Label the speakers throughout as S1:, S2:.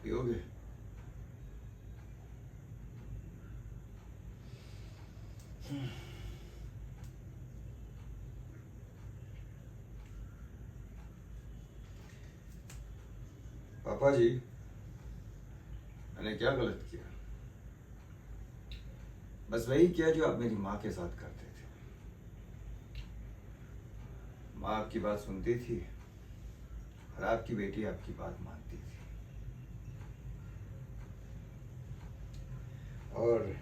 S1: पियोगे? पापा जी, मैंने क्या गलत किया? बस वही किया जो आप मेरी माँ के साथ करते थे। माँ आपकी बात सुनती थी और आपकी बेटी आपकी बात मानती थी। और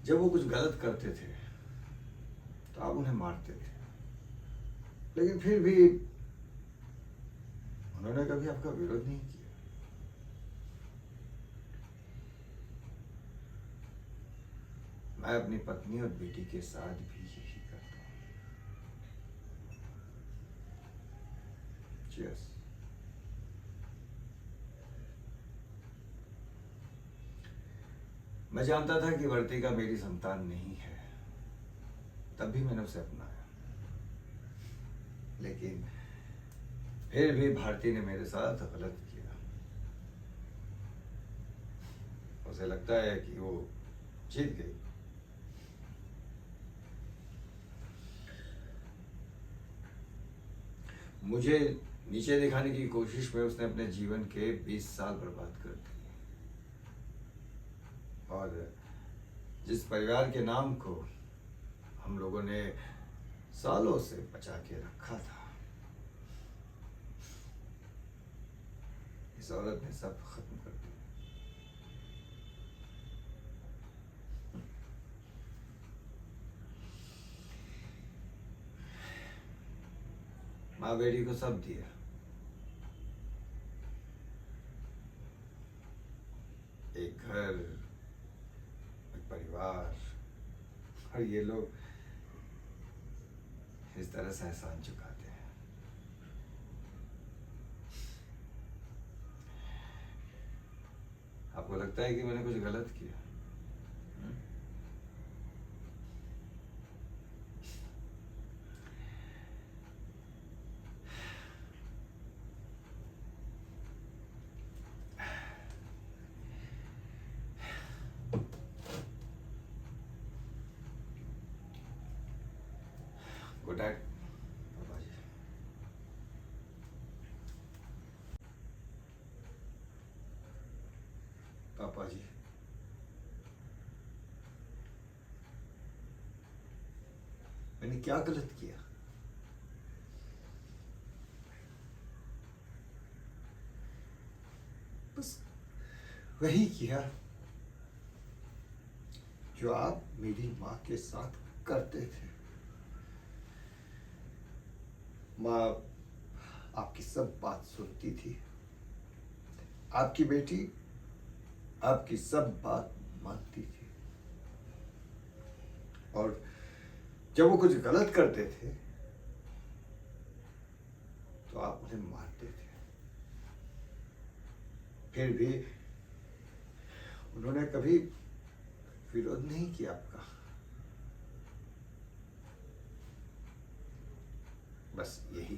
S1: जब वो कुछ गलत करते थे तो आप उन्हें मारते थे, लेकिन फिर भी उन्होंने कभी आपका विरोध नहीं किया। मैं अपनी पत्नी और बेटी के साथ भी यही करता हूँ। Cheers. मैं जानता था कि वर्तिका मेरी संतान नहीं है, तब भी मैंने उसे अपनाया। लेकिन फिर भी भारती ने मेरे साथ गलत किया। उसे लगता है कि वो जीत गई। मुझे नीचे दिखाने की कोशिश में उसने अपने जीवन के 20 साल बर्बाद कर दिए। और जिस परिवार के नाम को हम लोगों ने सालों से बचा के रखा था, इस औरत ने सब खत्म कर दिया। माँ बेटी को सब दिया, एक घर, एक परिवार, और ये लोग इस तरह से एहसान चुकाते हैं। आपको लगता है कि मैंने कुछ गलत किया? गुड नाइट पापा जी। पापा जी, मैंने क्या गलत किया? बस वही किया जो आप मेरी माँ के साथ करते थे। माँ आपकी सब बात सुनती थी, आपकी बेटी आपकी सब बात मानती थी, और जब वो कुछ गलत करते थे तो आप उन्हें मारते थे। फिर भी उन्होंने कभी विरोध नहीं किया आपका। बस यही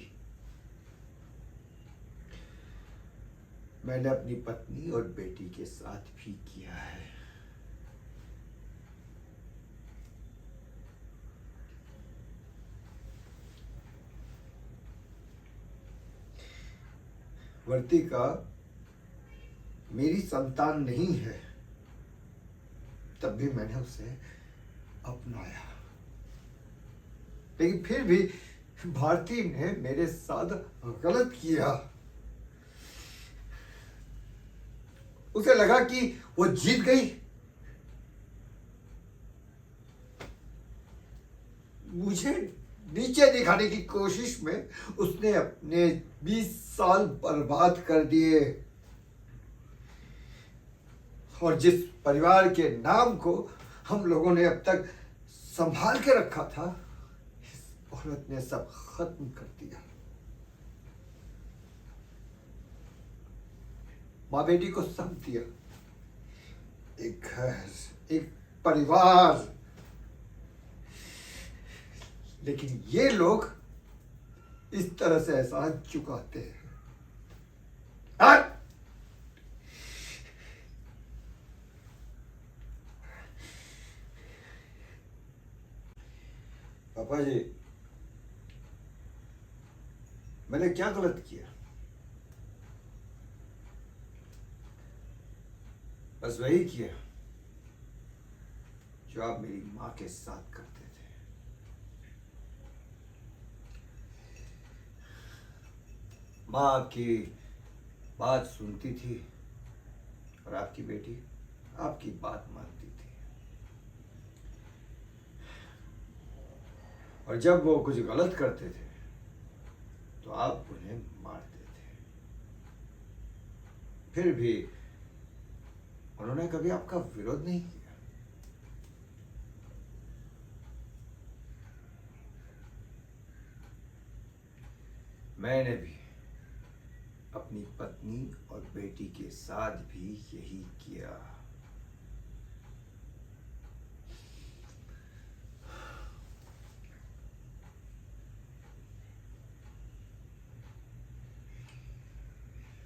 S1: मैंने अपनी पत्नी और बेटी के साथ भी किया है। वर्तिका मेरी संतान नहीं है, तब भी मैंने उसे अपनाया। लेकिन फिर भी भारती ने मेरे साथ गलत किया। उसे लगा कि वो जीत गई। मुझे नीचे दिखाने की कोशिश में उसने अपने 20 साल बर्बाद कर दिए, और जिस परिवार के नाम को हम लोगों ने अब तक संभाल के रखा था, इस औरत ने सब खत्म कर दिया। माँ बेटी को सब दिया, एक घर, एक परिवार, लेकिन ये लोग इस तरह से एहसान चुकाते हैं। पापा जी, मैंने क्या गलत किया? बस वही किया जो आप मेरी माँ के साथ करते थे। माँ आपकी बात सुनती थी और आपकी बेटी आपकी बात मानती थी। और जब वो कुछ गलत करते थे तो आप उन्हें मारते थे। फिर भी उन्होंने कभी आपका विरोध नहीं किया। मैंने भी अपनी पत्नी और बेटी के साथ भी यही किया।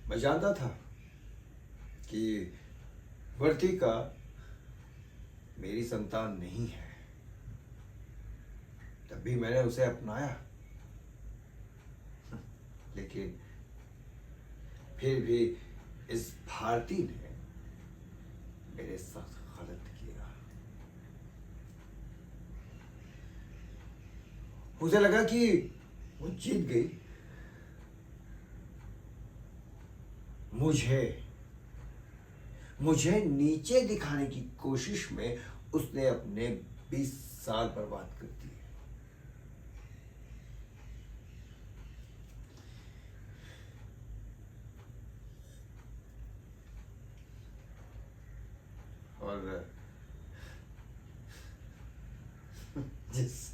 S1: मैं जानता था कि वर्तिका मेरी संतान नहीं है, तब भी मैंने उसे अपनाया। लेकिन फिर भी इस भारती ने मेरे साथ गलत किया। मुझे लगा कि वो जीत गई। मुझे नीचे दिखाने की कोशिश में उसने अपने 20 साल बर्बाद कर दिए। और जिस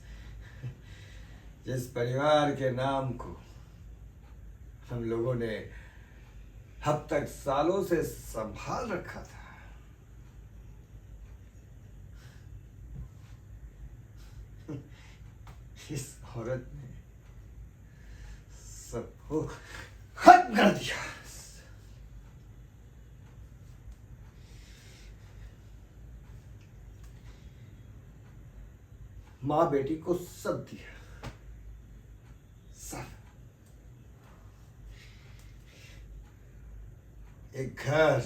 S1: जिस परिवार के नाम को हम लोगों ने अब तक सालों से संभाल रखा था, इस औरत ने सबको खत्म कर दिया। माँ बेटी को सब दिया, सब। एक घर,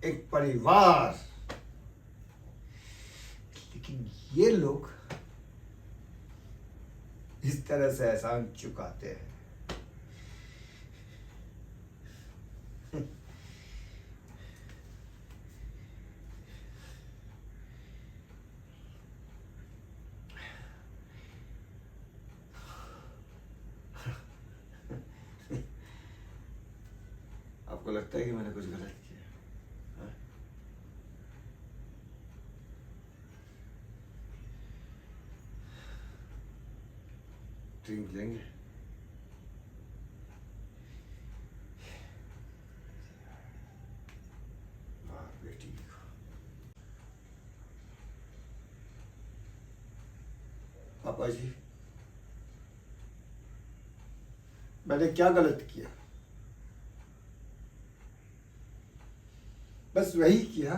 S1: एक परिवार। लेकिन ये लोग इस तरह से एहसान चुकाते हैं। आपको लगता है कि मैंने कुछ गलत किया? हाँ? ड्रिंक लेंगे? माँ बेटी को। पापा जी, मैंने क्या गलत किया? बस वही किया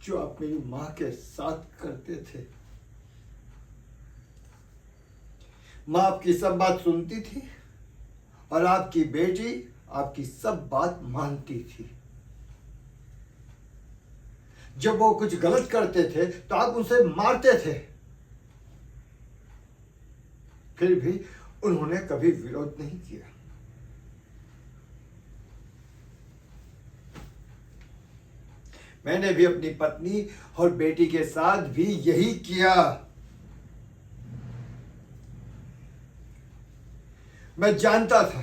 S1: जो आप मेरी माँ के साथ करते थे। माँ आपकी सब बात सुनती थी और आपकी बेटी आपकी सब बात मानती थी। जब वो कुछ गलत करते थे तो आप उसे मारते थे। फिर भी उन्होंने कभी विरोध नहीं किया। मैंने भी अपनी पत्नी और बेटी के साथ भी यही किया। मैं जानता था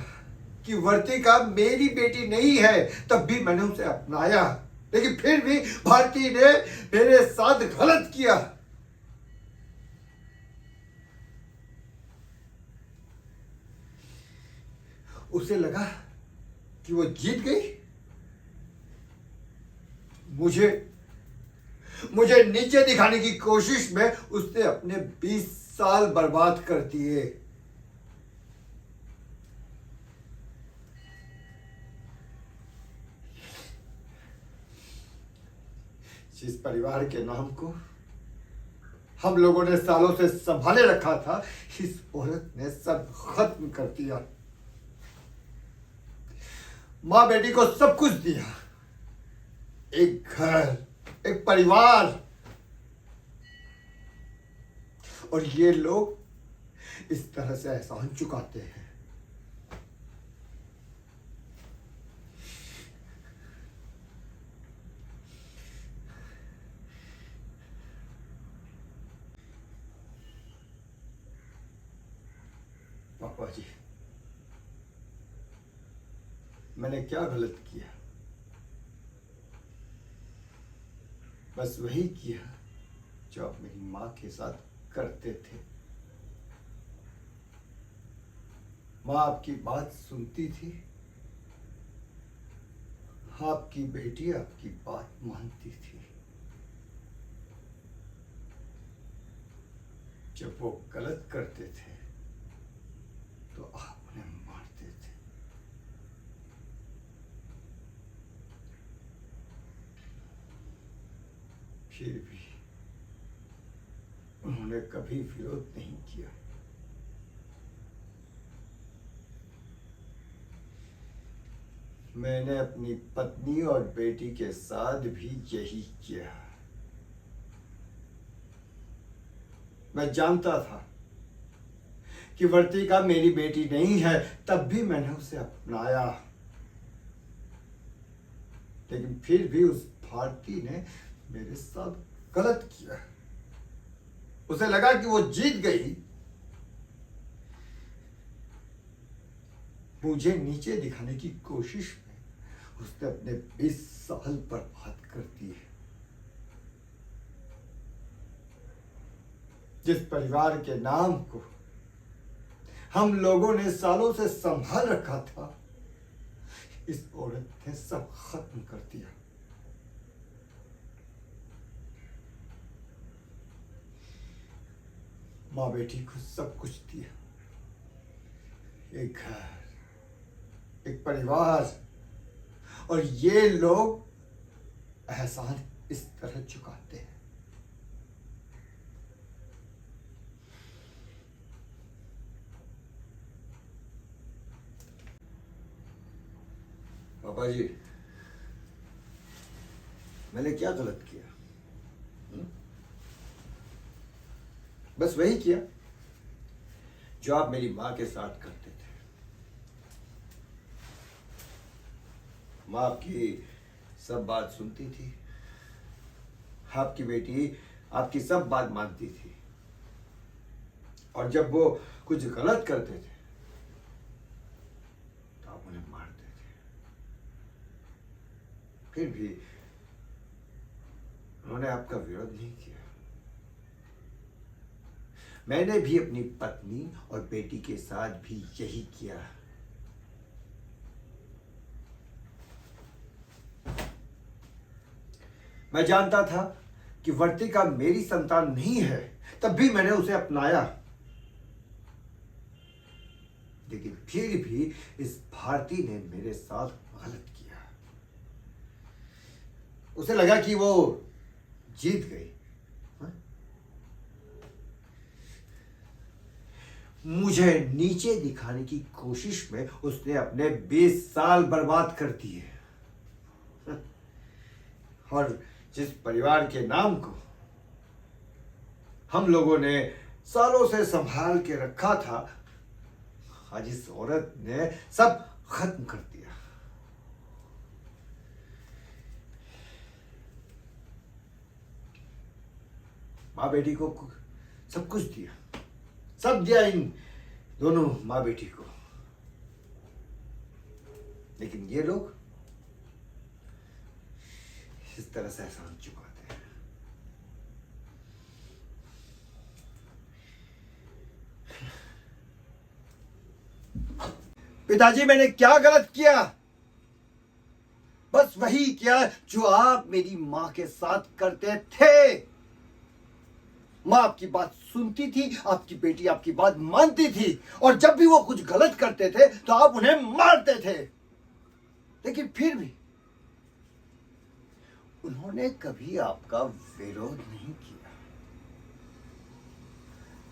S1: कि वर्तिका मेरी बेटी नहीं है, तब भी मैंने उसे अपनाया। लेकिन फिर भी भारती ने मेरे साथ गलत किया। उसे लगा कि वो जीत गई। मुझे नीचे दिखाने की कोशिश में उसने अपने 20 साल बर्बाद कर दिए। जिस परिवार के नाम को हम लोगों ने सालों से संभाले रखा था, इस औरत ने सब खत्म कर दिया। माँ बेटी को सब कुछ दिया, एक घर, एक परिवार, और ये लोग इस तरह से एहसान चुकाते हैं। पापा जी, मैंने क्या गलत किया? बस वही किया जो आप मेरी माँ के साथ करते थे। माँ आपकी बात सुनती थी, आपकी बेटी आपकी बात मानती थी। जब वो गलत करते थे तो आप उन्हें मारते थे। फिर भी उन्होंने कभी विरोध नहीं किया। मैंने अपनी पत्नी और बेटी के साथ भी यही किया। मैं जानता था कि वर्तिका मेरी बेटी नहीं है, तब भी मैंने उसे अपनाया। लेकिन फिर भी उस भारती ने मेरे साथ गलत किया। उसे लगा कि वो जीत गई, मुझे नीचे दिखाने की कोशिश में उसने अपने 20 साल बर्बाद कर दिए। जिस परिवार के नाम को हम लोगों ने सालों से संभाल रखा था, इस औरत ने सब खत्म कर दिया। माँ बेटी को सब कुछ दिया, एक घर, एक परिवार, और ये लोग एहसान इस तरह चुकाते हैं। पापा जी, मैंने क्या गलत किया? बस वही किया जो आप मेरी माँ के साथ करते थे। माँ आपकी सब बात सुनती थी, आपकी बेटी आपकी सब बात मानती थी, और जब वो कुछ गलत करते थे तो आप उन्हें मारते थे। फिर भी उन्होंने आपका विरोध नहीं किया। मैंने भी अपनी पत्नी और बेटी के साथ भी यही किया। मैं जानता था कि वर्तिका मेरी संतान नहीं है, तब भी मैंने उसे अपनाया। लेकिन फिर भी इस भारती ने मेरे साथ गलत किया। उसे लगा कि वो जीत गई। मुझे नीचे दिखाने की कोशिश में उसने अपने 20 साल बर्बाद कर दिए। और जिस परिवार के नाम को हम लोगों ने सालों से संभाल के रखा था, आज इस औरत ने सब खत्म कर दिया। माँ बेटी को सब कुछ दिया, सब दिया इन दोनों माँ बेटी को, लेकिन ये लोग इस तरह से एहसान चुकाते हैं। पिताजी, मैंने क्या गलत किया? बस वही किया जो आप मेरी माँ के साथ करते थे। माँ आपकी बात सुनती थी, आपकी बेटी आपकी बात मानती थी, और जब भी वो कुछ गलत करते थे तो आप उन्हें मारते थे। लेकिन फिर भी उन्होंने कभी आपका विरोध नहीं किया।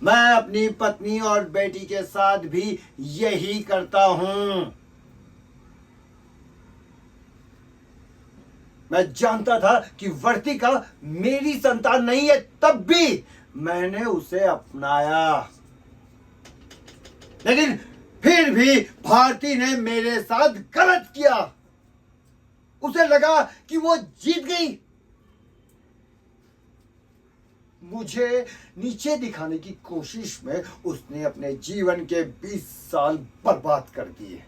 S1: मैं अपनी पत्नी और बेटी के साथ भी यही करता हूं। मैं जानता था कि वर्तिका मेरी संतान नहीं है, तब भी मैंने उसे अपनाया। लेकिन फिर भी भारती ने मेरे साथ गलत किया। उसे लगा कि वो जीत गई। मुझे नीचे दिखाने की कोशिश में उसने अपने जीवन के 20 साल बर्बाद कर दिए।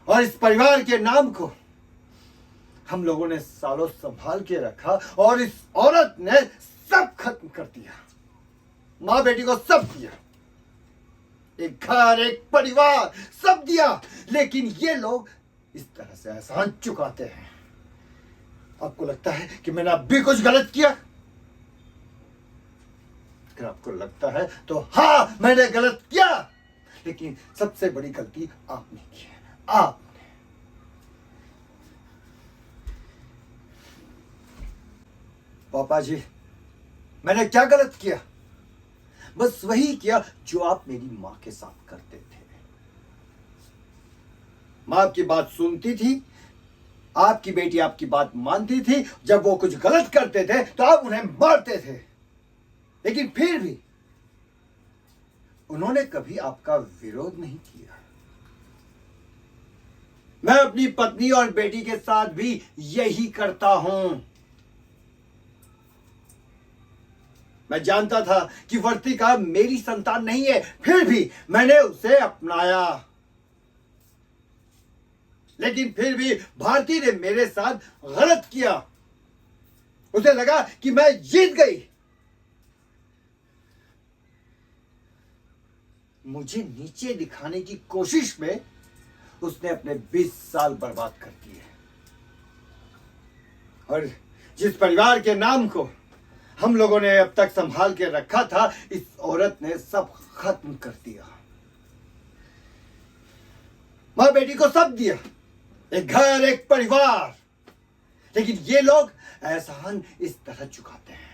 S1: और इस परिवार के नाम को हम लोगों ने सालों संभाल के रखा और इस औरत ने सब खत्म कर दिया। मां बेटी को सब दिया, एक घर, एक परिवार, सब दिया। लेकिन ये लोग इस तरह से एहसान चुकाते हैं। आपको लगता है कि मैंने अब भी कुछ गलत किया? अगर आपको लगता है तो हां, मैंने गलत किया। लेकिन सबसे बड़ी गलती आपने की है। आपने। पापा जी, मैंने क्या गलत किया? बस वही किया जो आप मेरी मां के साथ करते थे। मां आपकी बात सुनती थी, आपकी बेटी आपकी बात मानती थी। जब वो कुछ गलत करते थे तो आप उन्हें मारते थे। लेकिन फिर भी उन्होंने कभी आपका विरोध नहीं किया। मैं अपनी पत्नी और बेटी के साथ भी यही करता हूं। मैं जानता था कि वर्तिका मेरी संतान नहीं है, फिर भी मैंने उसे अपनाया। लेकिन फिर भी भारती ने मेरे साथ गलत किया। उसे लगा कि मैं जीत गई। मुझे नीचे दिखाने की कोशिश में उसने अपने 20 साल बर्बाद कर दिए। और जिस परिवार के नाम को हम लोगों ने अब तक संभाल के रखा था, इस औरत ने सब खत्म कर दिया। मां बेटी को सब दिया, एक घर, एक परिवार। लेकिन ये लोग एहसान इस तरह चुकाते हैं।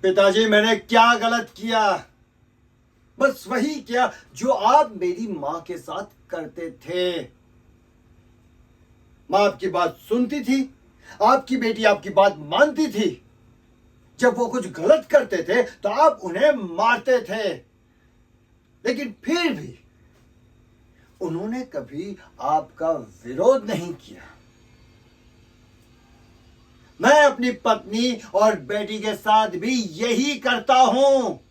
S1: पिताजी, मैंने क्या गलत किया? बस वही किया जो आप मेरी मां के साथ करते थे। मां आपकी बात सुनती थी, आपकी बेटी आपकी बात मानती थी। जब वो कुछ गलत करते थे तो आप उन्हें मारते थे। लेकिन फिर भी उन्होंने कभी आपका विरोध नहीं किया। मैं अपनी पत्नी और बेटी के साथ भी यही करता हूं।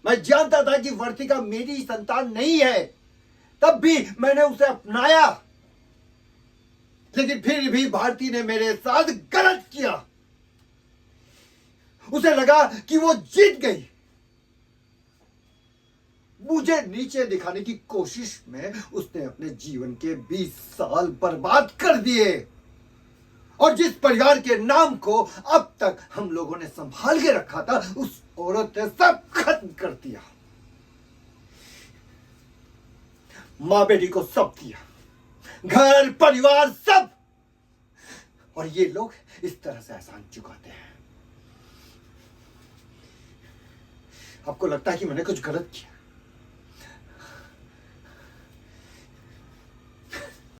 S1: मैं जानता था कि वर्तिका मेरी संतान नहीं है, तब भी मैंने उसे अपनाया। लेकिन फिर भी भारती ने मेरे साथ गलत किया। उसे लगा कि वो जीत गई। मुझे नीचे दिखाने की कोशिश में उसने अपने जीवन के 20 साल बर्बाद कर दिए। और जिस परिवार के नाम को अब तक हम लोगों ने संभाल के रखा था, उस औरत ने सब खत्म कर दिया। मां बेटी को सब दिया, घर, परिवार, सब। और ये लोग इस तरह से एहसान चुकाते हैं। आपको लगता है कि मैंने कुछ गलत किया?